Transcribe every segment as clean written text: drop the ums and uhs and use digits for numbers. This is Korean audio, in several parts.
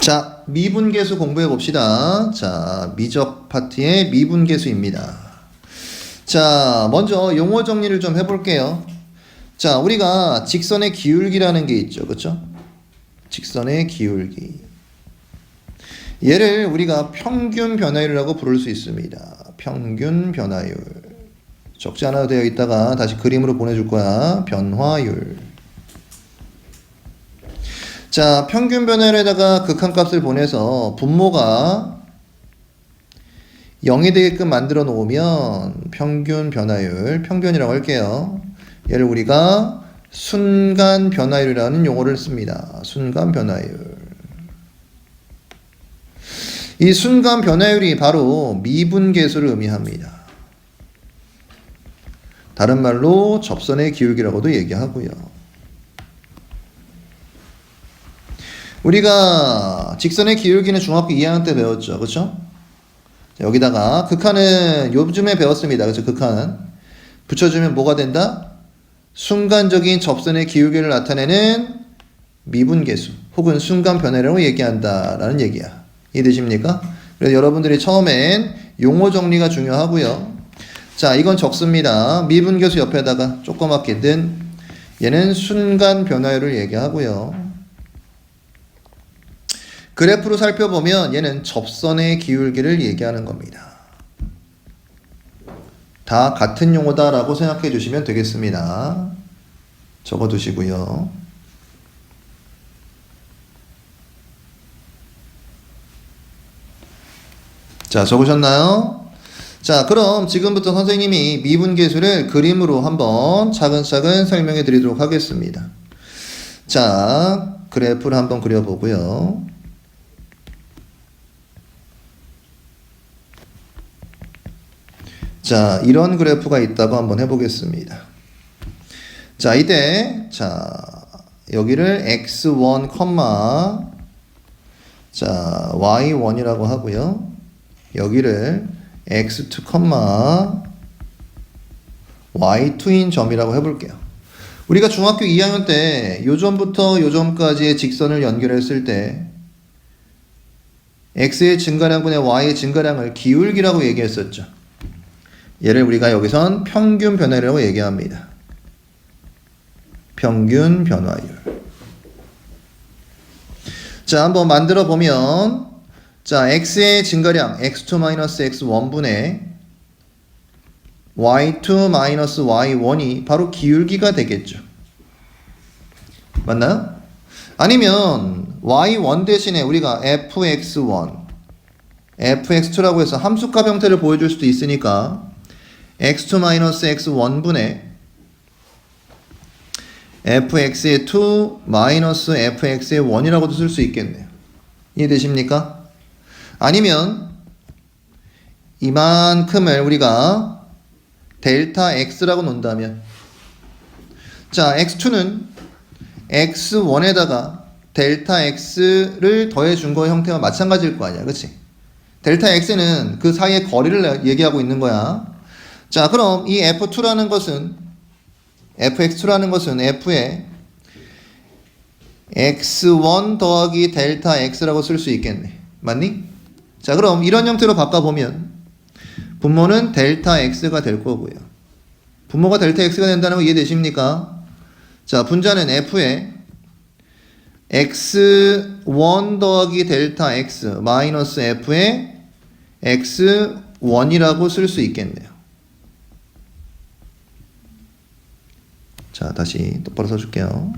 자, 미분계수 공부해 봅시다. 자, 미적 파트의 미분계수입니다. 자, 먼저 용어 정리를 좀 해볼게요. 자, 우리가 직선의 기울기라는 게 있죠. 그쵸? 직선의 기울기. 얘를 우리가 평균 변화율이라고 부를 수 있습니다. 평균 변화율. 적지 않아도 되어 있다가 다시 그림으로 보내줄 거야. 변화율. 자, 평균 변화율에다가 극한값을 보내서 분모가 0이 되게끔 만들어 놓으면 평균 변화율, 평균이라고 할게요. 얘를 우리가 순간 변화율이라는 용어를 씁니다. 순간 변화율. 이 순간 변화율이 바로 미분계수를 의미합니다. 다른 말로 접선의 기울기라고도 얘기하고요. 우리가 직선의 기울기는 중학교 2학년 때 배웠죠. 그렇죠? 여기다가 극한은 요즘에 배웠습니다. 그렇죠? 극한은 붙여주면 뭐가 된다? 순간적인 접선의 기울기를 나타내는 미분계수 혹은 순간 변화라고 얘기한다라는 얘기야. 이해되십니까? 그래서 여러분들이 처음엔 용어 정리가 중요하고요. 자, 이건 적습니다. 미분계수 옆에다가 조그맣게 든 얘는 순간 변화율을 얘기하고요. 그래프로 살펴보면 얘는 접선의 기울기를 얘기하는 겁니다. 다 같은 용어다라고 생각해 주시면 되겠습니다. 적어 두시고요. 자, 적으셨나요? 자, 그럼 지금부터 선생님이 미분계수를 그림으로 한번 차근차근 설명해 드리도록 하겠습니다. 자, 그래프를 한번 그려보고요. 자, 이런 그래프가 있다고 한번 해보겠습니다. 자, 이때, 자, 여기를 x1, 자, y1이라고 하고요. 여기를 x2, y2인 점이라고 해볼게요. 우리가 중학교 2학년 때 요점부터 요점까지의 직선을 연결했을 때 x의 증가량분의 y의 증가량을 기울기라고 얘기했었죠. 얘를 우리가 여기선 평균 변화율이라고 얘기합니다. 평균 변화율. 자, 한번 만들어 보면, 자, x의 증가량 x2-x1분의 y2-y1이 바로 기울기가 되겠죠. 맞나요? 아니면 y1 대신에 우리가 fx1, fx2라고 해서 함수값 형태를 보여줄 수도 있으니까 x2-x1분의 fx의 2 마이너스 fx의 1이라고도 쓸 수 있겠네요. 이해되십니까? 아니면 이만큼을 우리가 델타 x라고 놓는다면, 자, x2는 x1에다가 델타 x를 더해준 거의 형태와 마찬가지일 거 아니야. 그치? 델타 x는 그 사이의 거리를 얘기하고 있는 거야. 자, 그럼 이 f2라는 것은, fx2라는 것은 f의 x1 더하기 델타 x라고 쓸 수 있겠네. 맞니? 자, 그럼 이런 형태로 바꿔보면 분모는 델타 x가 될 거고요. 분모가 델타 x가 된다는 거 이해되십니까? 자, 분자는 f의 x1 더하기 델타 x 마이너스 f의 x1이라고 쓸 수 있겠네요. 자, 다시 똑바로 써줄게요.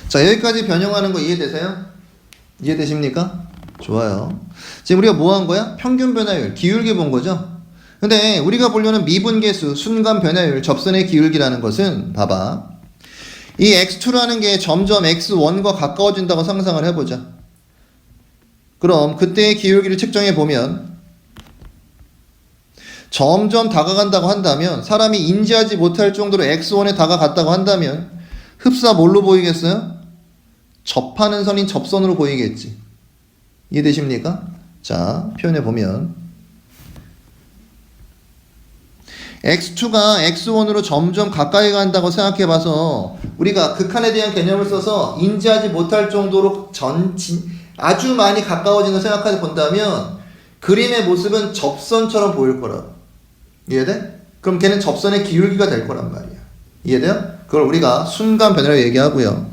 자, 여기까지 변형하는 거 이해되세요? 이해되십니까? 좋아요. 지금 우리가 뭐 한 거야? 평균 변화율, 기울기 본 거죠? 근데 우리가 보려는 미분계수, 순간 변화율, 접선의 기울기라는 것은 봐봐. 이 x2라는 게 점점 x1과 가까워진다고 상상을 해보자. 그럼 그때의 기울기를 측정해 보면 점점 다가간다고 한다면, 사람이 인지하지 못할 정도로 x1에 다가갔다고 한다면 흡사 뭘로 보이겠어요? 접하는 선인 접선으로 보이겠지. 이해되십니까? 자, 표현해 보면 x2가 x1으로 점점 가까이 간다고 생각해 봐서 우리가 극한에 대한 개념을 써서 인지하지 못할 정도로 아주 많이 가까워진 걸 생각해 본다면 그림의 모습은 접선처럼 보일 거라고. 이해돼? 그럼 걔는 접선의 기울기가 될 거란 말이야. 이해돼요? 그걸 우리가 순간 변화라고 얘기하고요.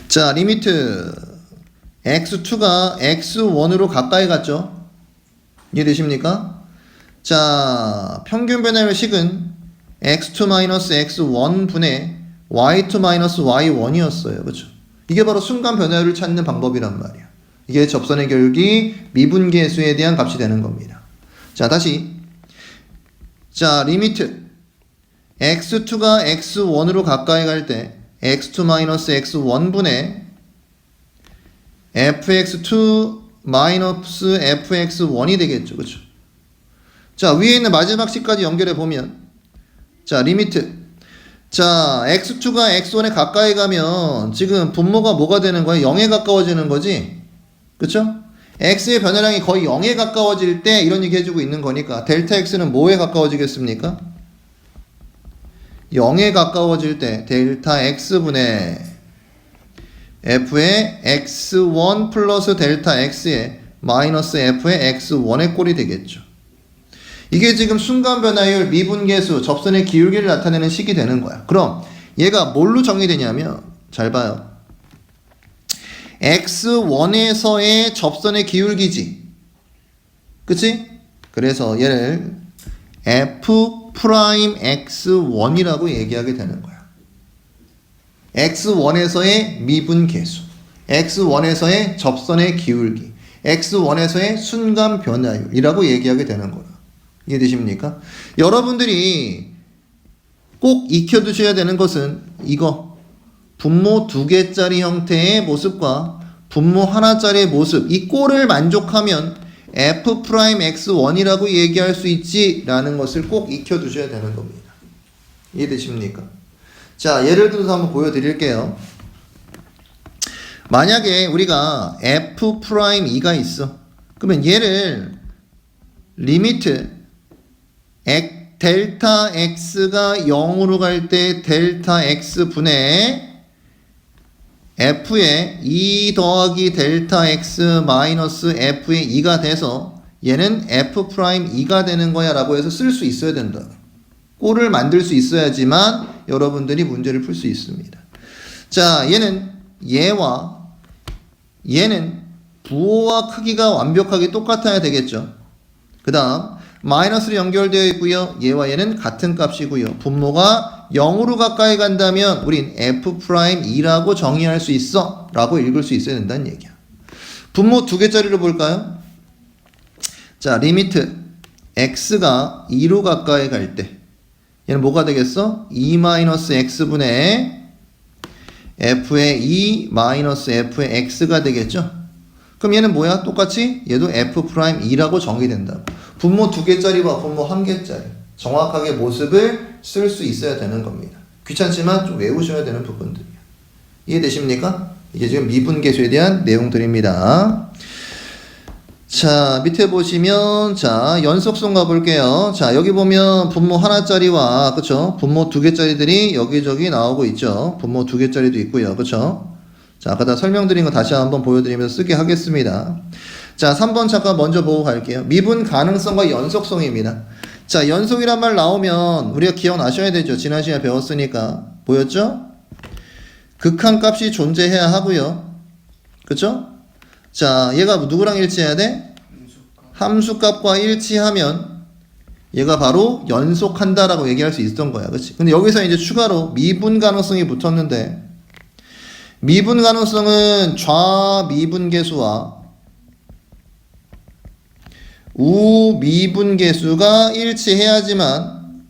자, 리미트 x2가 x1으로 가까이 갔죠? 이해되십니까? 자, 평균 변화율 식은 x2-x1 분의 y2-y1이었어요. 그렇죠? 이게 바로 순간 변화율을 찾는 방법이란 말이야. 이게 접선의 기울기 미분계수에 대한 값이 되는 겁니다. 자, 다시. 자, 리미트 x2가 x1으로 가까이 갈 때 x2-x1 분의 fx2 fx1이 되겠죠. 그렇죠? 자, 위에 있는 마지막 식까지 연결해 보면 자, 리미트 자, x2가 x1에 가까이 가면 지금 분모가 뭐가 되는 거야? 0에 가까워지는 거지. 그쵸? x의 변화량이 거의 0에 가까워질 때 이런 얘기 해주고 있는 거니까 델타 x는 뭐에 가까워지겠습니까? 0에 가까워질 때 델타 x분의 f의 x1 플러스 델타 x의 마이너스 f의 x1의 꼴이 되겠죠. 이게 지금 순간 변화율 미분계수 접선의 기울기를 나타내는 식이 되는 거야. 그럼 얘가 뭘로 정의되냐면 잘 봐요. x1에서의 접선의 기울기지. 그치? 그래서 얘를 f'x1이라고 얘기하게 되는 거야. x1에서의 미분계수, x1에서의 접선의 기울기, x1에서의 순간 변화율이라고 얘기하게 되는 거야. 이해되십니까? 여러분들이 꼭 익혀두셔야 되는 것은 이거 분모 2개짜리 형태의 모습과 분모 하나짜리의 모습, 이 꼴을 만족하면 f'x1이라고 얘기할 수 있지 라는 것을 꼭 익혀두셔야 되는 겁니다. 이해되십니까? 자, 예를 들어서 한번 보여드릴게요. 만약에 우리가 f'E가 있어. 그러면 얘를 리미트 델타 x가 0으로 갈 때 델타 x 분의 f의 2 더하기 델타 x 마이너스 f의 2가 돼서 얘는 f'E가 되는 거야 라고 해서 쓸 수 있어야 된다. 꼴을 만들 수 있어야지만 여러분들이 문제를 풀 수 있습니다. 자, 얘는 부호와 크기가 완벽하게 똑같아야 되겠죠. 그 다음 마이너스로 연결되어 있고요. 얘와 얘는 같은 값이고요. 분모가 0으로 가까이 간다면 우린 f'E라고 정의할 수 있어 라고 읽을 수 있어야 된다는 얘기야. 분모 2개짜리로 볼까요? 자, 리미트 x가 2로 가까이 갈 때 얘는 뭐가 되겠어? 2-x분의 f의 2 마이너스 f의 x가 되겠죠? 그럼 얘는 뭐야? 똑같이 얘도 f'E라고 정의된다. 분모 2개짜리와 분모 1개짜리 정확하게 모습을 쓸 수 있어야 되는 겁니다. 귀찮지만 좀 외우셔야 되는 부분들이에요. 이해되십니까? 이게 지금 미분계수에 대한 내용들입니다. 자, 밑에 보시면 자, 연속성 가볼게요. 자, 여기 보면 분모 하나짜리와 그쵸? 분모 2개짜리들이 여기저기 나오고 있죠. 분모 2개짜리도 있고요. 그쵸? 자, 아까 다 설명드린 거 다시 한번 보여드리면서 쓰게 하겠습니다. 자, 3번 잠깐 먼저 보고 갈게요. 미분 가능성과 연속성입니다. 자, 연속이란 말 나오면 우리가 기억나셔야 되죠. 지난 시간에 배웠으니까. 보였죠? 극한값이 존재해야 하고요. 그쵸? 자, 얘가 누구랑 일치해야 돼? 함수값과 일치하면 얘가 바로 연속한다라고 얘기할 수 있었던 거야. 그치? 근데 여기서 이제 추가로 미분 가능성이 붙었는데 미분 가능성은 좌미분계수와 우미분계수가 일치해야지만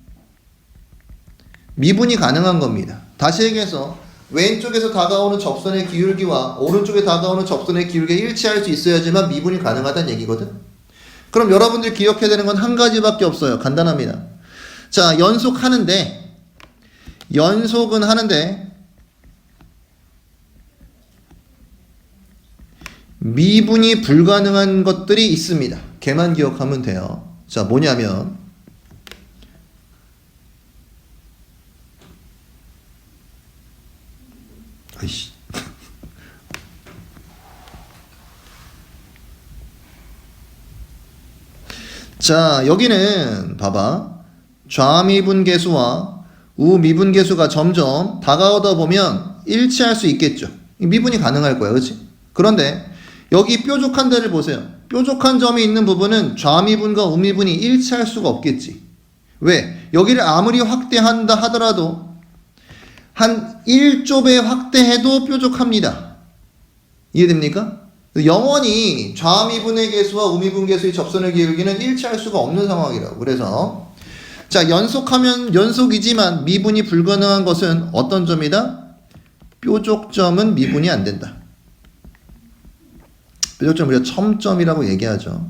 미분이 가능한 겁니다. 다시 얘기해서 왼쪽에서 다가오는 접선의 기울기와 오른쪽에 다가오는 접선의 기울기가 일치할 수 있어야지만 미분이 가능하다는 얘기거든. 그럼 여러분들 기억해야 되는 건 한 가지밖에 없어요. 간단합니다. 자, 연속은 하는데 미분이 불가능한 것들이 있습니다. 걔만 기억하면 돼요. 자, 뭐냐면 아이씨. 자, 여기는 봐봐. 좌미분계수와 우미분계수가 점점 다가오다 보면 일치할 수 있겠죠. 미분이 가능할 거야. 그렇지? 그런데 여기 뾰족한 데를 보세요. 뾰족한 점이 있는 부분은 좌미분과 우미분이 일치할 수가 없겠지. 왜? 여기를 아무리 확대한다 하더라도 한 1좁에 확대해도 뾰족합니다. 이해됩니까? 영원히 좌미분의 계수와 우미분 계수의 접선의 기울기는 일치할 수가 없는 상황이라고. 그래서 자, 연속이지만 미분이 불가능한 것은 어떤 점이다? 뾰족점은 미분이 안 된다. 뾰족점 우리가 첨점이라고 얘기하죠.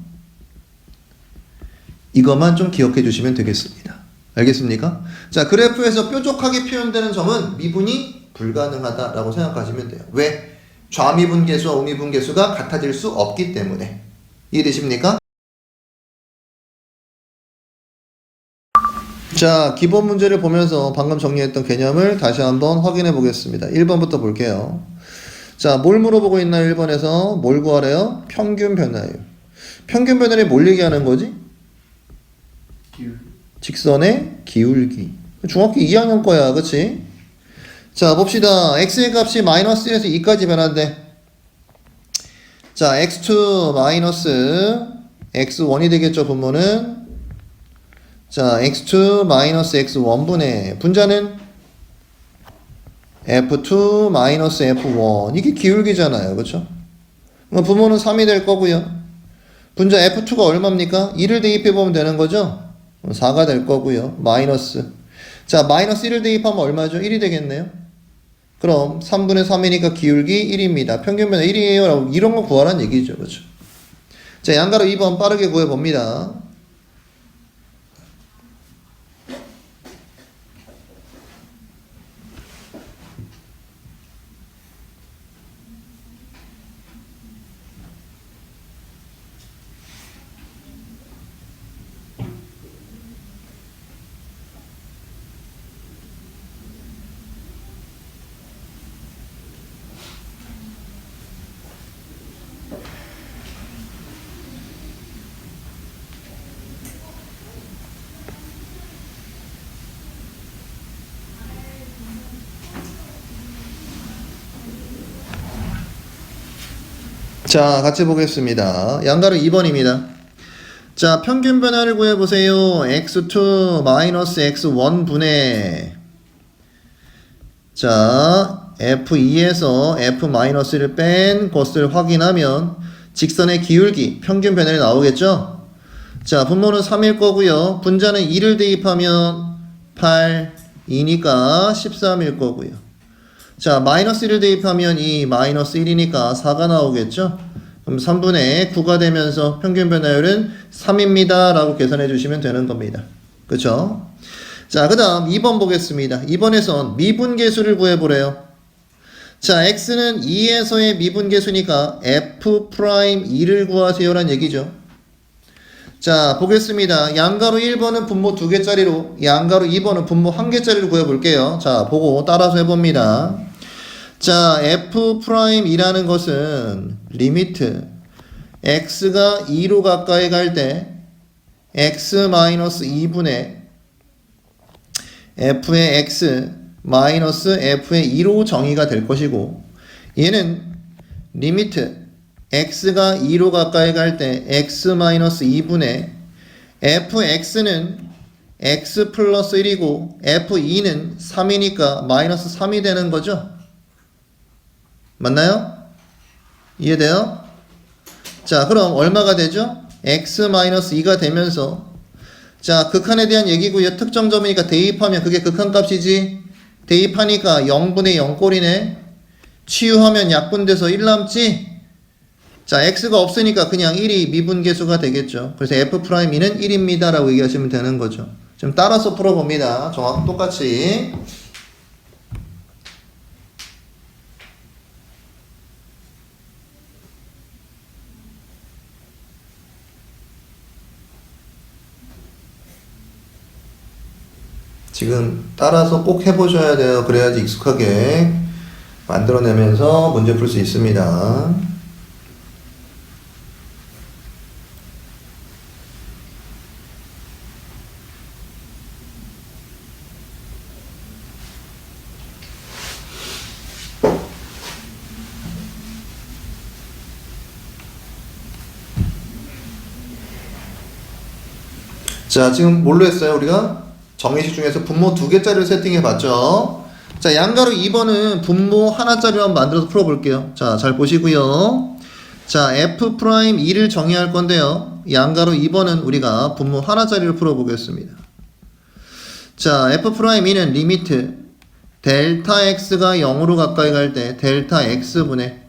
이것만 좀 기억해 주시면 되겠습니다. 알겠습니까? 자, 그래프에서 뾰족하게 표현되는 점은 미분이 불가능하다라고 생각하시면 돼요. 왜? 좌미분 계수와 우미분 계수가 같아질 수 없기 때문에. 이해되십니까? 자, 기본 문제를 보면서 방금 정리했던 개념을 다시 한번 확인해 보겠습니다. 1번부터 볼게요. 자, 뭘 물어보고 있나요? 1번에서 뭘 구하래요? 평균 변화율. 평균 변화율이 뭘 얘기하는 거지? 직선의 기울기. 중학교 2학년 거야, 그치? 자, 봅시다. x의 값이 마이너스 1에서 2까지 변한대. 자, x2 마이너스 x1이 되겠죠, 분모는. 자, x2 마이너스 x1분의 분자는 f2 마이너스 f1. 이게 기울기잖아요, 그쵸? 분모는 3이 될 거고요. 분자 f2가 얼마입니까? 2를 대입해보면 되는 거죠? 4가 될 거고요. 마이너스. 자, 마이너스 1을 대입하면 얼마죠? 1이 되겠네요. 그럼 3분의 3이니까 기울기 1입니다. 평균 변화 1이에요. 라고 이런 거 구하라는 얘기죠. 그렇죠? 자, 양가로 2번 빠르게 구해봅니다. 자, 같이 보겠습니다. 양가로 2번입니다. 자, 평균 변화를 구해보세요. x2 마이너스 x1 분의 자, f2에서 f-1을 뺀 것을 확인하면 직선의 기울기, 평균 변화율이 나오겠죠? 자, 분모는 3일 거고요. 분자는 2를 대입하면 8, 2니까 13일 거고요. 자, 마이너스 1을 대입하면 2, 마이너스 1이니까 4가 나오겠죠? 그럼 3분의 9가 되면서 평균 변화율은 3입니다. 라고 계산해 주시면 되는 겁니다. 그쵸? 자, 그 다음 2번 보겠습니다. 2번에선 미분계수를 구해보래요. 자, x는 2에서의 미분계수니까 f'2를 구하세요란 얘기죠. 자, 보겠습니다. 양가로 1번은 분모 2개짜리로, 양가로 2번은 분모 1개짜리로 구해볼게요. 자, 보고 따라서 해봅니다. 자, f'2라는 것은 리미트 x가 2로 가까이 갈 때 x-2분의 f의 x 마이너스 f의 2로 정의가 될 것이고, 얘는 리미트 x가 2로 가까이 갈 때 x-2분의 fx는 x 플러스 1이고 f2는 3이니까 마이너스 3이 되는 거죠. 맞나요? 이해돼요? 자, 그럼 얼마가 되죠? x-2가 되면서, 자, 극한에 대한 얘기고요. 특정점이니까 대입하면 그게 극한값이지. 대입하니까 0분의 0꼴이네. 치유하면 약분돼서 1 남지. 자, x가 없으니까 그냥 1이 미분계수가 되겠죠. 그래서 f'2는 1입니다 라고 얘기하시면 되는 거죠. 좀 따라서 풀어봅니다. 정확히 똑같이. 지금 따라서 꼭 해보셔야 돼요. 그래야지 익숙하게 만들어내면서 문제 풀 수 있습니다. 자, 지금 뭘로 했어요? 우리가 정의식 중에서 분모 2개짜리를 세팅해 봤죠? 자, 양가로 2번은 분모 하나짜리로 한번 만들어서 풀어볼게요. 자, 잘 보시고요. 자, F'2를 정의할 건데요. 양가로 2번은 우리가 분모 하나짜리로 풀어보겠습니다. 자, F'2는 리미트 델타 x가 0으로 가까이 갈 때 델타 x분의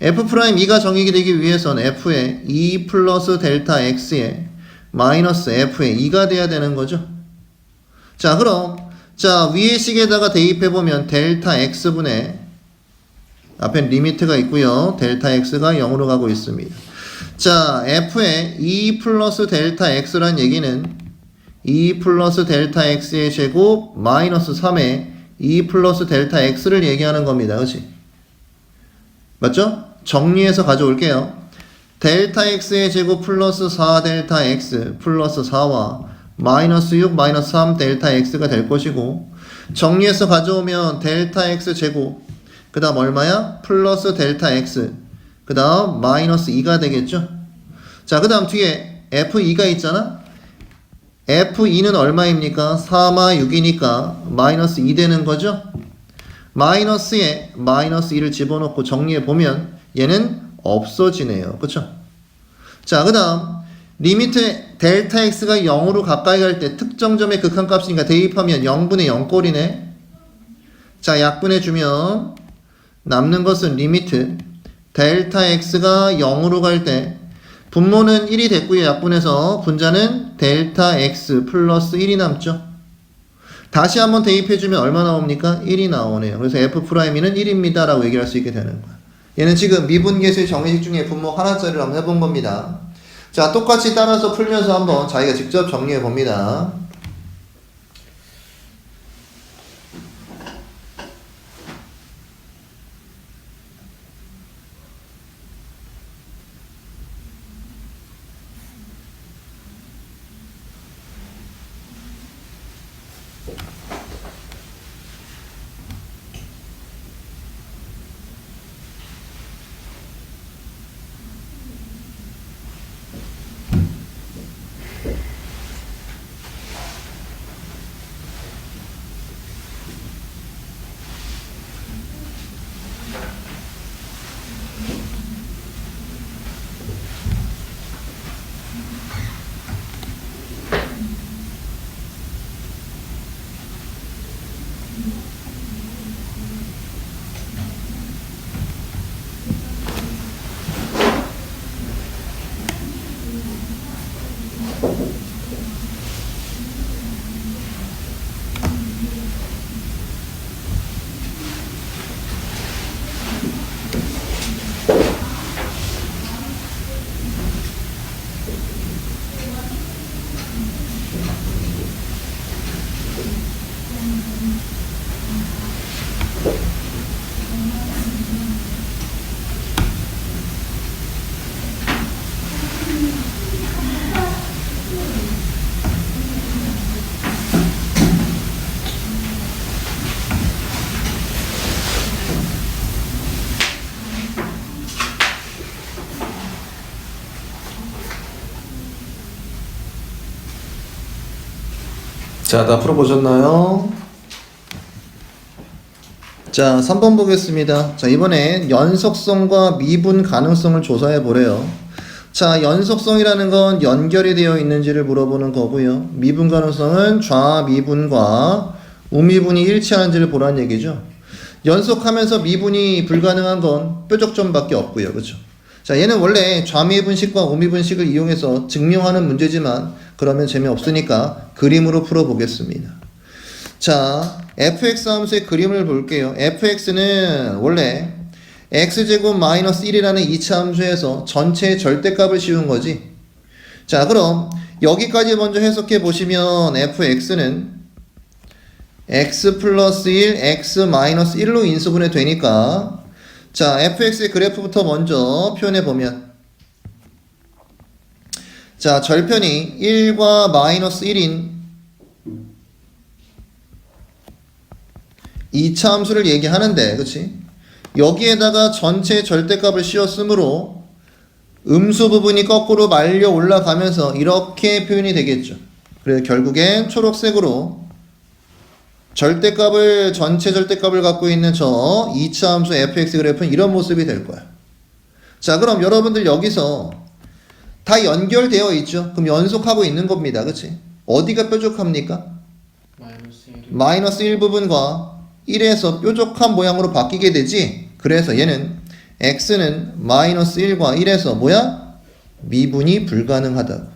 F'2가 정의가 되기 위해서는 f의 2 플러스 델타 x에 마이너스 f의 2가 돼야 되는 거죠. 자, 그럼 자, 위의 식에다가 대입해보면 델타 x분의 앞에 리미트가 있고요. 델타 x가 0으로 가고 있습니다. 자, f의 2 플러스 델타 x란 얘기는 2 플러스 델타 x의 제곱 마이너스 3의 2 플러스 델타 x를 얘기하는 겁니다. 그렇지? 맞죠? 정리해서 가져올게요. 델타 x의 제곱 플러스 4 델타 x 플러스 4와 마이너스 6 마이너스 3 델타 x가 될 것이고, 정리해서 가져오면 델타 x 제곱 그 다음 얼마야? 플러스 델타 x 그 다음 마이너스 2가 되겠죠. 자, 그 다음 뒤에 f2가 있잖아. f2는 얼마입니까? 4마 6이니까 마이너스 2 되는 거죠. 마이너스에 마이너스 2를 집어넣고 정리해보면 얘는 없어지네요. 그쵸? 자, 그 다음 리미트 델타 x가 0으로 가까이 갈 때 특정점의 극한값이니까 대입하면 0분의 0꼴이네. 자, 약분해주면 남는 것은 리미트 델타 x가 0으로 갈 때 분모는 1이 됐고요. 약분해서 분자는 델타 x 플러스 1이 남죠. 다시 한번 대입해주면 얼마 나옵니까? 1이 나오네요. 그래서 F'는 1입니다 라고 얘기할 수 있게 되는 거야. 얘는 지금 미분계수의 정의식 중에 분모 하나짜리를 한번 해본 겁니다. 자, 똑같이 따라서 풀면서 한번 자기가 직접 정리해 봅니다. 자, 다 풀어보셨나요? 자, 3번 보겠습니다. 자, 이번엔 연속성과 미분 가능성을 조사해 보래요. 자, 연속성이라는 건 연결이 되어 있는지를 물어보는 거고요. 미분 가능성은 좌미분과 우미분이 일치하는지를 보라는 얘기죠. 연속하면서 미분이 불가능한 건 뾰족점밖에 없고요. 그렇죠? 자, 얘는 원래 좌미분식과 우미분식을 이용해서 증명하는 문제지만 그러면 재미없으니까 그림으로 풀어보겠습니다. 자, fx 함수의 그림을 볼게요. fx는 원래 x제곱 마이너스 1이라는 2차 함수에서 전체의 절대값을 씌운 거지. 자, 그럼 여기까지 먼저 해석해 보시면 fx는 x 플러스 1, x 마이너스 1로 인수분해 되니까 자 fx의 그래프부터 먼저 표현해 보면 자 절편이 1과 마이너스 1인 이차 함수를 얘기하는데 그치? 여기에다가 전체 절대값을 씌웠으므로 음수 부분이 거꾸로 말려 올라가면서 이렇게 표현이 되겠죠. 그래서 결국엔 초록색으로 절대값을 전체 절대값을 갖고 있는 저 2차 함수 fx 그래프는 이런 모습이 될 거야. 자 그럼 여러분들 여기서 다 연결되어 있죠. 그럼 연속하고 있는 겁니다. 그치? 어디가 뾰족합니까? 마이너스 1 부분과 1에서 뾰족한 모양으로 바뀌게 되지. 그래서 얘는 x는 마이너스 1과 1에서 뭐야? 미분이 불가능하다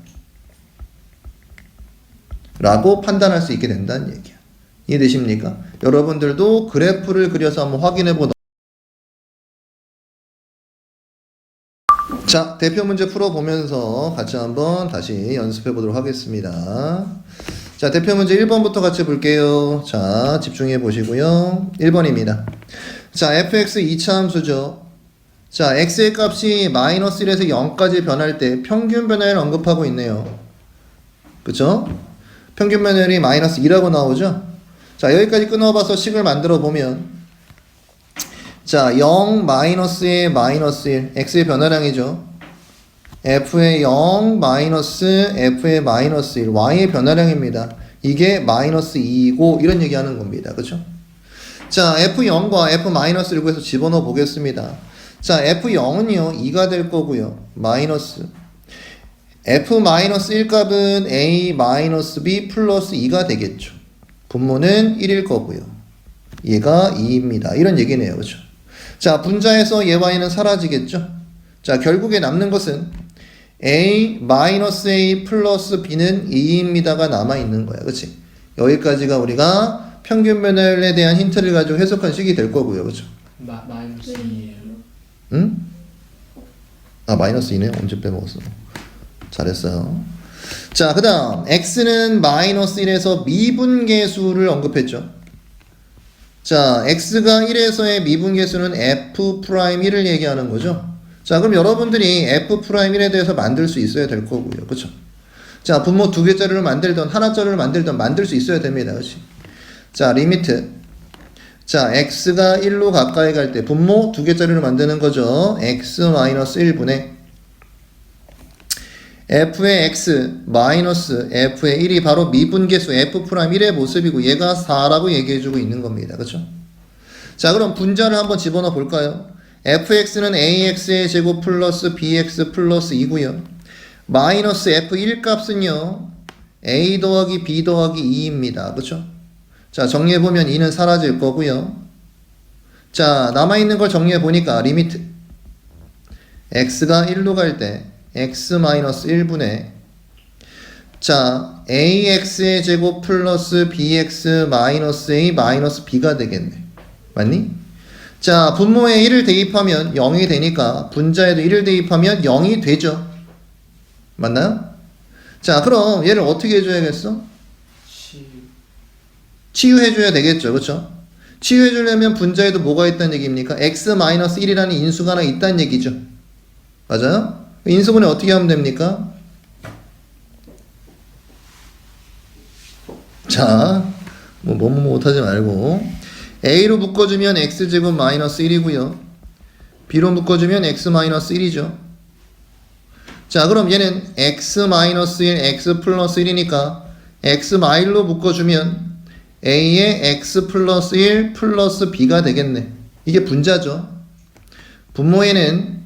라고 판단할 수 있게 된다는 얘기야. 이해되십니까? 여러분들도 그래프를 그려서 한번 확인해 보도록. 자, 대표 문제 풀어보면서 같이 한번 다시 연습해 보도록 하겠습니다. 자, 대표 문제 1번부터 같이 볼게요. 자, 집중해 보시고요. 1번입니다. 자, fx 2차 함수죠. 자, x의 값이 마이너스 1에서 0까지 변할 때 평균 변화를 언급하고 있네요. 그쵸? 평균 변화율이 마이너스 2라고 나오죠? 자, 여기까지 끊어봐서 식을 만들어 보면 자, 0 마이너스의 마이너스 1 x의 변화량이죠. f의 0 마이너스 f의 마이너스 1 y의 변화량입니다. 이게 마이너스 2이고 이런 얘기하는 겁니다. 그쵸? 자, f0과 f-1 구해서 집어넣어 보겠습니다. 자, f0은요 2가 될 거고요. 마이너스 f-1 값은 a-b 플러스 2가 되겠죠. 분모는 1일 거고요. 얘가 2입니다. 이런 얘기네요. 그죠? 자, 분자에서 얘와 얘는 사라지겠죠. 자, 결국에 남는 것은 a-a 플러스 b는 2입니다가 남아있는 거야. 그치? 여기까지가 우리가 평균 변화율에 대한 힌트를 가지고 해석한 식이 될 거고요. 그죠? 마이너스 2예요. 응? 아, 마이너스 2네요. 언제 빼먹었어. 잘했어요. 자, 그 다음 x는 마이너스 1에서 미분계수를 언급했죠. 자, x가 1에서의 미분계수는 f'1을 얘기하는 거죠. 자, 그럼 여러분들이 f'1에 대해서 만들 수 있어야 될 거고요. 그쵸? 자, 분모 2개짜리를 만들던 하나짜리를 만들던 만들 수 있어야 됩니다. 그치? 자, 리미트. 자, x가 1로 가까이 갈 때 분모 2개짜리를 만드는 거죠. x-1분의 f의 x 마이너스 f의 1이 바로 미분계수 f'1의 모습이고 얘가 4라고 얘기해주고 있는 겁니다. 그쵸? 자, 그럼 분자를 한번 집어넣어 볼까요? fx는 ax의 제곱 플러스 bx 플러스 2고요. 마이너스 f1 값은요 a 더하기 b 더하기 2입니다. 그쵸? 자, 정리해보면 2는 사라질 거고요. 자, 남아있는 걸 정리해보니까 리미트 x가 1로 갈 때 x-1분의 자, ax의 제곱 플러스 bx 마이너스 a 마이너스 b가 되겠네. 맞니? 자, 분모에 1을 대입하면 0이 되니까 분자에도 1을 대입하면 0이 되죠. 맞나요? 자, 그럼 얘를 어떻게 해줘야겠어? 치유해줘야 되겠죠. 그쵸? 치유해주려면 분자에도 뭐가 있다는 얘기입니까? x-1이라는 인수가 하나 있다는 얘기죠. 맞아요? 인수분해 어떻게 하면 됩니까? 자, 뭐 못하지 말고 a로 묶어주면 x제곱 마이너스 1이고요. b로 묶어주면 x-1이죠. 자, 그럼 얘는 x-1, x 플러스 1이니까 x-1로 묶어주면 a의 x 플러스 1 플러스 b가 되겠네. 이게 분자죠. 분모에는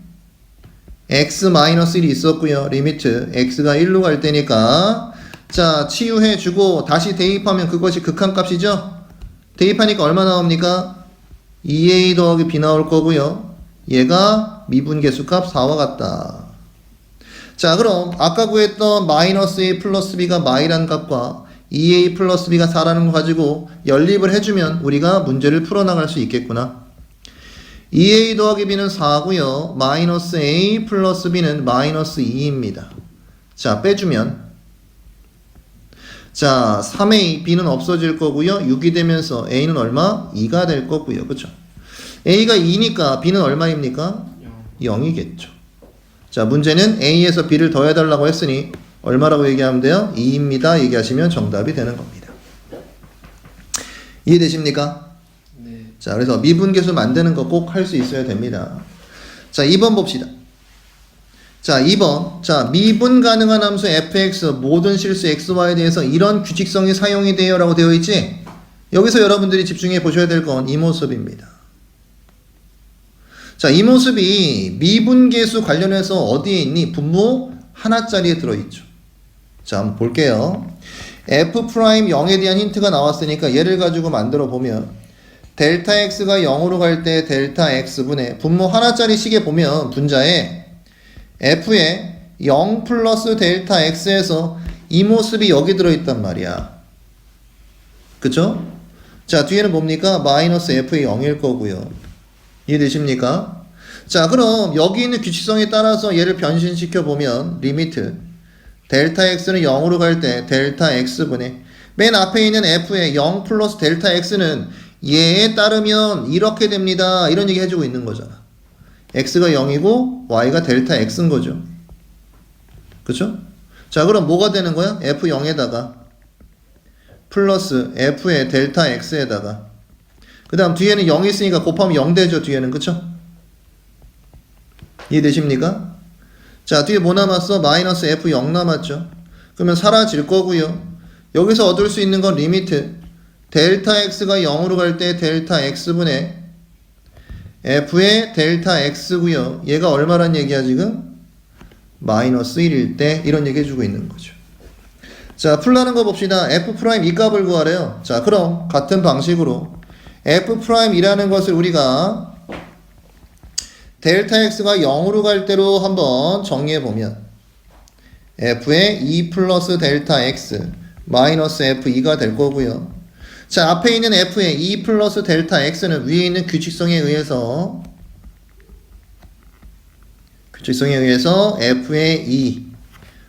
x-1이 있었고요. 리미트 x가 1로 갈 때니까 자, 치유해주고 다시 대입하면 그것이 극한값이죠. 대입하니까 얼마 나옵니까? 2a 더하기 b 나올 거고요. 얘가 미분계수 값 4와 같다. 자, 그럼 아까 구했던 마이너스 a 플러스 b가 마이란 값과 2a 플러스 b가 4라는 거 가지고 연립을 해주면 우리가 문제를 풀어나갈 수 있겠구나. 2a 더하기 b는 4고요. 마이너스 a 플러스 b는 마이너스 2입니다. 자, 빼주면 자, 3a, b는 없어질 거고요. 6이 되면서 a는 얼마? 2가 될 거고요. 그쵸? a가 2니까 b는 얼마입니까? 0이겠죠. 자, 문제는 a에서 b를 더해달라고 했으니 얼마라고 얘기하면 돼요? 2입니다. 얘기하시면 정답이 되는 겁니다. 이해되십니까? 네. 자, 그래서 미분계수 만드는 거 꼭 할 수 있어야 됩니다. 자, 2번 봅시다. 자, 2번. 자, 미분 가능한 함수 fx 모든 실수 xy에 대해서 이런 규칙성이 사용이 돼요 라고 되어 있지? 여기서 여러분들이 집중해 보셔야 될 건 이 모습입니다. 자, 이 모습이 미분계수 관련해서 어디에 있니? 분모 하나짜리에 들어있죠. 자, 한번 볼게요. f'0에 대한 힌트가 나왔으니까 얘를 가지고 만들어 보면 델타 x가 0으로 갈 때 델타 x분의 분모 하나짜리 식에 보면 분자에 f에 0 플러스 델타 x에서 이 모습이 여기 들어있단 말이야. 그쵸? 자, 뒤에는 뭡니까? 마이너스 f의 0일 거고요. 이해되십니까? 자, 그럼 여기 있는 규칙성에 따라서 얘를 변신시켜 보면 리미트 델타 x는 0으로 갈 때 델타 x분의 맨 앞에 있는 f의 0 플러스 델타 x는 얘에 따르면 이렇게 됩니다. 이런 얘기 해주고 있는 거잖아. x가 0이고 y가 델타 x인 거죠. 그쵸? 자, 그럼 뭐가 되는 거야? f0에다가 플러스 f의 델타 x에다가 그 다음 뒤에는 0이 있으니까 곱하면 0 되죠. 뒤에는. 그쵸? 이해되십니까? 자, 뒤에 뭐 남았어? 마이너스 f0 남았죠. 그러면 사라질 거고요. 여기서 얻을 수 있는 건 리미트 델타 x가 0으로 갈 때 델타 x분의 f의 델타 x고요. 얘가 얼마란 얘기야 지금? 마이너스 1일 때 이런 얘기 해주고 있는 거죠. 자, 풀라는 거 봅시다. f' 이 값을 구하래요. 자, 그럼 같은 방식으로 f'이라는 것을 우리가 델타 x가 0으로 갈 때로 한번 정리해보면 f의 2 플러스 델타 x 마이너스 f2가 될 거고요. 자, 앞에 있는 f의 2 플러스 델타 x는 위에 있는 규칙성에 의해서 f의 2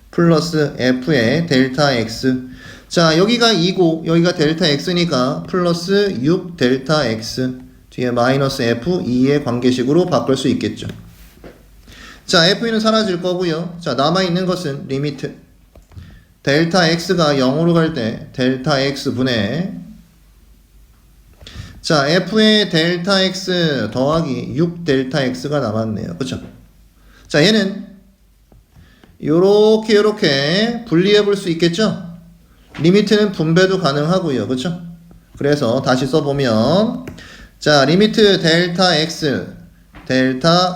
플러스 f의 델타 x. 자, 여기가 2고 여기가 델타 x니까 플러스 6 델타 x 뒤에 마이너스 f2의 관계식으로 바꿀 수 있겠죠. 자, f는 사라질 거고요. 자, 남아있는 것은 리미트 델타 x가 0으로 갈 때 델타 x분의 자, f의 델타 x 더하기 6 델타 x가 남았네요. 그쵸? 자, 얘는 요렇게 분리해 볼 수 있겠죠? 리미트는 분배도 가능하고요. 그쵸? 그래서 다시 써보면 자, 리미트 델타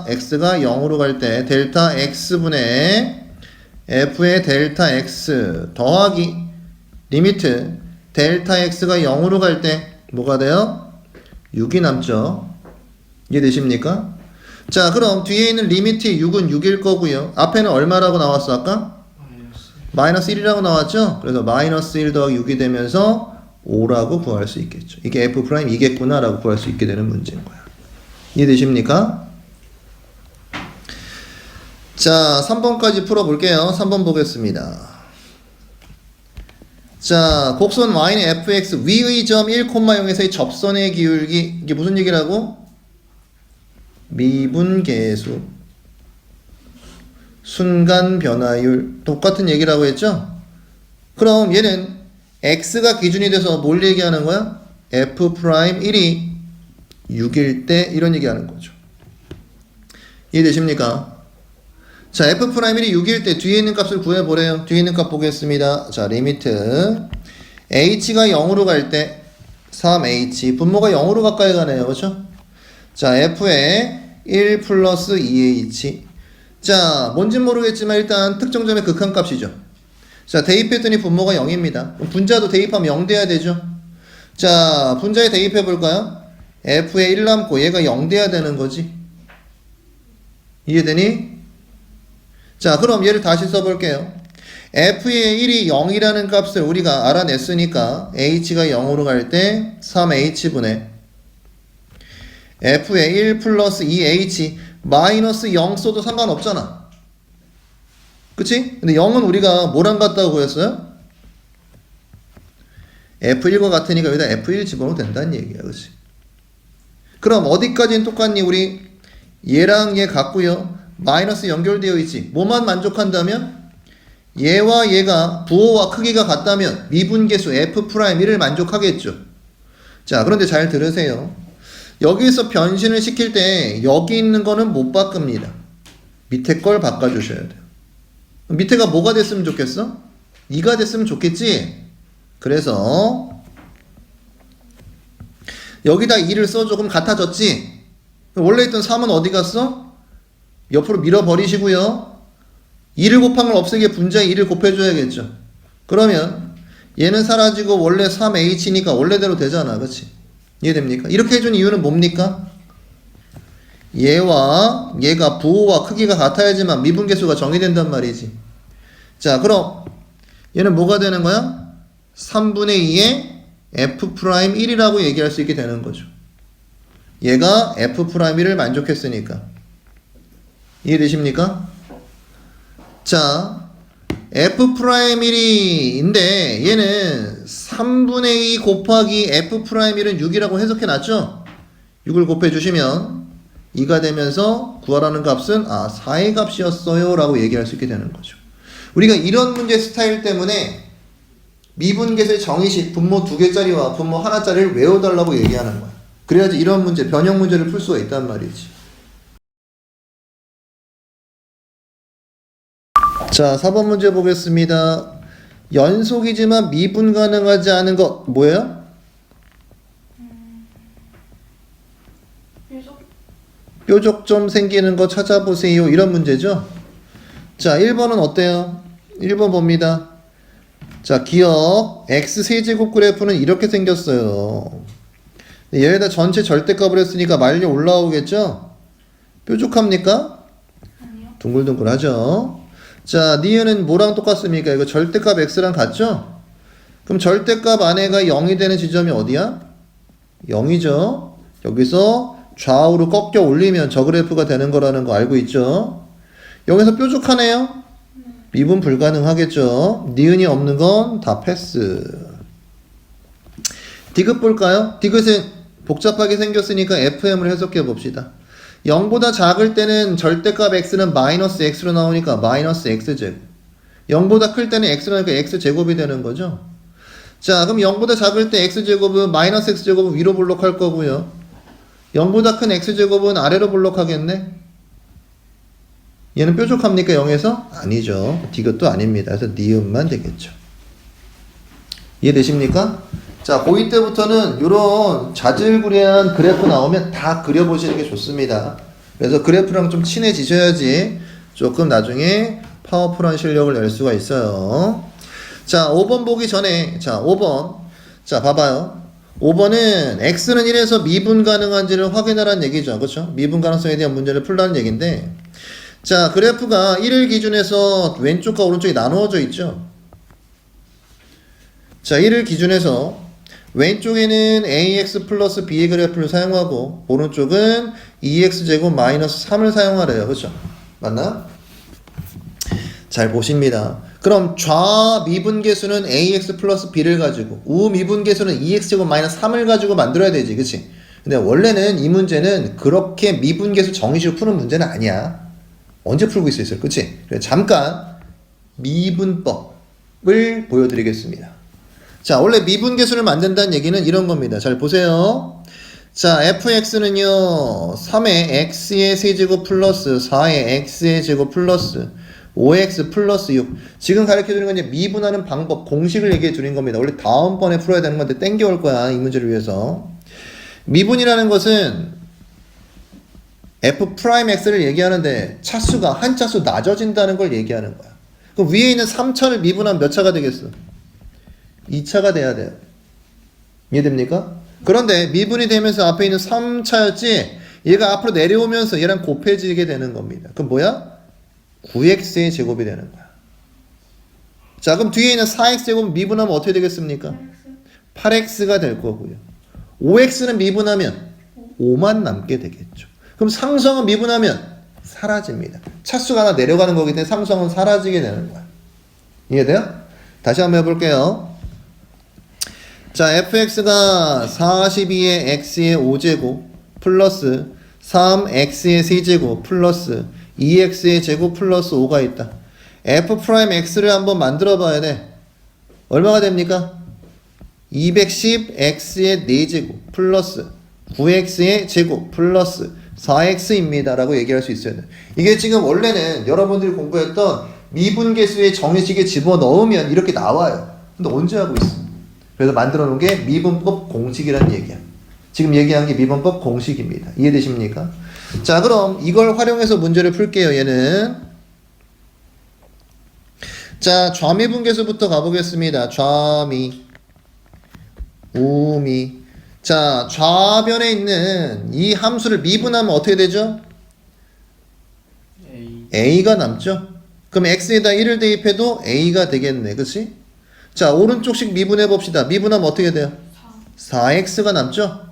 x가 0으로 갈 때 델타 x분의 f의 델타 x 더하기 리미트 델타 x가 0으로 갈 때 뭐가 돼요? 6이 남죠. 이해되십니까? 자, 그럼 뒤에 있는 리미트 6은 6일 거고요. 앞에는 얼마라고 나왔어 아까? 마이너스 1이라고 나왔죠? 그래서 마이너스 1 더하기 6이 되면서 5라고 구할 수 있겠죠. 이게 f'이겠구나 라고 구할 수 있게 되는 문제인 거야. 이해되십니까? 자, 3번까지 풀어볼게요. 3번 보겠습니다. 자, 곡선 y는 fx 위의 점 1,0에서의 접선의 기울기 이게 무슨 얘기라고? 미분계수 순간 변화율 똑같은 얘기라고 했죠? 그럼 얘는 x가 기준이 돼서 뭘 얘기하는 거야? f'1이 6일 때 이런 얘기하는 거죠. 이해되십니까? 자, f'1이 6일 때 뒤에 있는 값을 구해보래요. 뒤에 있는 값 보겠습니다. 자, 리미트 h가 0으로 갈 때 3h 분모가 0으로 가까이 가네요. 그렇죠? 자, f의 1 플러스 2h 자, 뭔진 모르겠지만 일단 특정점의 극한값이죠. 자, 대입했더니 분모가 0입니다. 분자도 대입하면 0 돼야 되죠. 자, 분자에 대입해 볼까요? f의 1 남고 얘가 0 돼야 되는 거지. 이해되니? 자, 그럼 얘를 다시 써볼게요. f의 1이 0이라는 값을 우리가 알아냈으니까 h가 0으로 갈 때 3h분의 f의 1 플러스 2h 마이너스 0 써도 상관없잖아. 그치? 근데 0은 우리가 뭐랑 같다고 했어요? F1과 같으니까 여기다 F1 집어넣어도 된다는 얘기야. 그치? 그럼 어디까지는 똑같니? 우리 얘랑 얘 같고요. 마이너스 연결되어 있지. 뭐만 만족한다면? 얘와 얘가 부호와 크기가 같다면 미분계수 F'1을 만족하겠죠. 자, 그런데 잘 들으세요. 여기서 변신을 시킬 때 여기 있는 거는 못 바꿉니다. 밑에 걸 바꿔주셔야 돼요. 밑에가 뭐가 됐으면 좋겠어? 2가 됐으면 좋겠지? 그래서 여기다 2를 써줘. 그럼 같아졌지? 원래 있던 3은 어디 갔어? 옆으로 밀어버리시고요. 2를 곱한 걸 없애게 분자에 2를 곱해줘야겠죠. 그러면 얘는 사라지고 원래 3h니까 원래대로 되잖아. 그치? 이해됩니까? 이렇게 해준 이유는 뭡니까? 얘와 얘가 부호와 크기가 같아야지만 미분계수가 정의된단 말이지. 자, 그럼 얘는 뭐가 되는 거야? 3분의 2의 F'1이라고 얘기할 수 있게 되는 거죠. 얘가 F'1을 만족했으니까. 이해되십니까? 자, F'1인데 얘는 3분의 2 곱하기 F'1은 6이라고 해석해 놨죠? 6을 곱해 주시면 2가 되면서 구하라는 값은 4의 값이었어요 라고 얘기할 수 있게 되는 거죠. 우리가 이런 문제 스타일 때문에 미분계수의 정의식 분모 2개짜리와 분모 1짜리를 외워달라고 얘기하는 거야. 그래야지 이런 문제, 변형 문제를 풀 수가 있단 말이지. 자, 4번 문제 보겠습니다. 연속이지만 미분 가능하지 않은 것 뭐예요? 뾰족점 생기는 거 찾아보세요. 이런 문제죠. 자, 1번은 어때요? 1번 봅니다. 자, 기억 x세제곱 그래프는 이렇게 생겼어요. 얘에다 전체 절대값을 했으니까 말려 올라오겠죠? 뾰족합니까? 아니요. 둥글둥글하죠? 자, 니은은 뭐랑 똑같습니까? 이거 절대값 x랑 같죠? 그럼 절대값 안에가 0이 되는 지점이 어디야? 0이죠? 여기서 좌우로 꺾여 올리면 저 그래프가 되는 거라는 거 알고 있죠? 여기서 뾰족하네요? 미분 불가능하겠죠? 니은이 없는 건 다 패스. 디귿 볼까요? 디귿은 복잡하게 생겼으니까 FM을 해석해 봅시다. 0보다 작을 때는 절대값 x는 마이너스 x로 나오니까 마이너스 x제곱. 0보다 클 때는 x로 나오니까 x제곱이 되는 거죠. 자, 그럼 0보다 작을 때 x제곱은 마이너스 x제곱은 위로 볼록할 거고요. 0보다 큰 x제곱은 아래로 볼록하겠네. 얘는 뾰족합니까 0에서? 아니죠. 디귿도 아닙니다. 그래서 니은만 되겠죠. 이해되십니까? 자, 고2 때부터는 이런 자질구레한 그래프 나오면 다 그려보시는 게 좋습니다. 그래서 그래프랑 좀 친해지셔야지 조금 나중에 파워풀한 실력을 낼 수가 있어요. 자, 5번 보기 전에, 자, 5번. 자, 봐봐요. 5번은 x는 1에서 미분 가능한지를 확인하라는 얘기죠. 그렇죠? 미분 가능성에 대한 문제를 풀라는 얘기인데, 자, 그래프가 1을 기준해서 왼쪽과 오른쪽이 나누어져 있죠. 자, 1을 기준해서 왼쪽에는 ax 플러스 b의 그래프를 사용하고 오른쪽은 2x제곱 마이너스 3을 사용하래요. 그렇죠? 맞나? 잘 보십니다. 그럼 좌 미분계수는 ax 플러스 b를 가지고 우 미분계수는 2x제곱 마이너스 3을 가지고 만들어야 되지. 그치? 근데 원래는 이 문제는 그렇게 미분계수 정의식으로 푸는 문제는 아니야. 언제 풀고 있었어요? 그치? 그래서 잠깐 미분법을 보여드리겠습니다. 자, 원래 미분계수를 만든다는 얘기는 이런 겁니다. 잘 보세요. 자, fx는요 3의 x의 세제곱 플러스 4의 x의 제곱 플러스 5x 플러스 6. 지금 가르쳐주는 건 이제 미분하는 방법, 공식을 얘기해 주는 겁니다. 원래 다음번에 풀어야 되는 건데 땡겨올 거야, 이 문제를 위해서. 미분이라는 것은 f'x를 얘기하는데 차수가 한 차수 낮아진다는 걸 얘기하는 거야. 그럼 위에 있는 3차를 미분하면 몇 차가 되겠어? 2차가 돼야 돼요. 이해됩니까? 그런데 미분이 되면서 앞에 있는 3차였지 얘가 앞으로 내려오면서 얘랑 곱해지게 되는 겁니다. 그럼 뭐야? 9x의 제곱이 되는 거야. 자, 그럼 뒤에 있는 4x제곱 미분하면 어떻게 되겠습니까? 8x가 될 거고요. 5x는 미분하면 5만 남게 되겠죠. 그럼 상수항은 미분하면 사라집니다. 차수가 하나 내려가는 거기 때문에 상수항은 사라지게 되는 거야. 이해돼요? 다시 한번 해볼게요. 자, fx가 42의 x의 5제곱 플러스 3x의 세제곱 플러스 2x의 제곱 플러스 5가 있다. f'x를 한번 만들어 봐야 돼. 얼마가 됩니까? 210x의 4제곱 플러스 9x의 제곱 플러스 4x입니다 라고 얘기할 수 있어야 돼. 이게 지금 원래는 여러분들이 공부했던 미분계수의 정의식에 집어넣으면 이렇게 나와요. 근데 언제 하고 있어? 그래서 만들어 놓은 게 미분법 공식이라는 얘기야. 지금 얘기한 게 미분법 공식입니다. 이해되십니까? 자, 그럼 이걸 활용해서 문제를 풀게요. 얘는 자, 좌미분계수부터 가보겠습니다. 좌미, 우미. 자, 좌변에 있는 이 함수를 미분하면 어떻게 되죠? A. a가 남죠? 그럼 x에다 1을 대입해도 a가 되겠네. 그치? 자, 오른쪽씩 미분해 봅시다. 미분하면 어떻게 돼요? 4x가 남죠?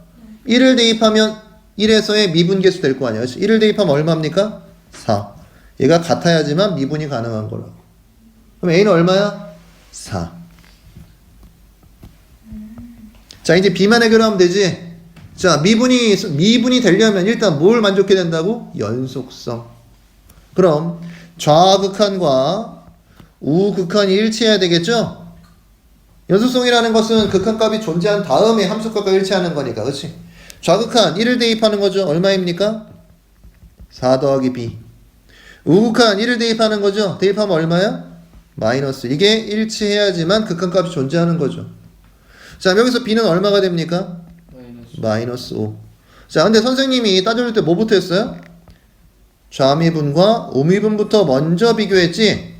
1을 대입하면 1에서의 미분계수 될 거 아니야. 그치? 1을 대입하면 얼마입니까? 4. 얘가 같아야지만 미분이 가능한 거라고. 그럼 a는 얼마야? 4. 자, 이제 b만 해결하면 되지. 자, 미분이 되려면 일단 뭘 만족해야 된다고? 연속성. 그럼 좌극한과 우극한이 일치해야 되겠죠? 연속성이라는 것은 극한값이 존재한 다음에 함수값과 일치하는 거니까. 그렇지? 좌극한 1을 대입하는 거죠. 얼마입니까? 4 더하기 b. 우극한 1을 대입하는 거죠. 대입하면 얼마야? 마이너스. 이게 일치해야지만 극한값이 존재하는 거죠. 자, 여기서 b는 얼마가 됩니까? 마이너스 5. 자, 근데 선생님이 따져줄 때 뭐부터 했어요? 좌미분과 우미분부터 먼저 비교했지?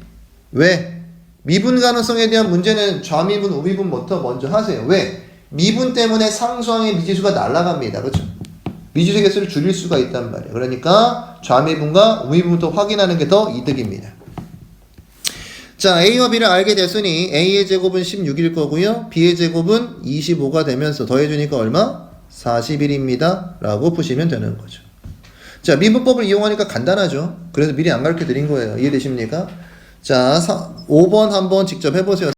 왜? 미분 가능성에 대한 문제는 좌미분, 우미분부터 먼저 하세요. 왜? 미분 때문에 상수항의 미지수가 날아갑니다. 그렇죠? 미지수 개수를 줄일 수가 있단 말이에요. 그러니까 좌미분과 우미분부터 확인하는 게 더 이득입니다. 자, a와 b를 알게 됐으니 a의 제곱은 16일 거고요. b의 제곱은 25가 되면서 더해주니까 얼마? 41입니다. 라고 푸시면 되는 거죠. 자, 미분법을 이용하니까 간단하죠. 그래서 미리 안 가르쳐 드린 거예요. 이해되십니까? 자, 5번 한번 직접 해보세요.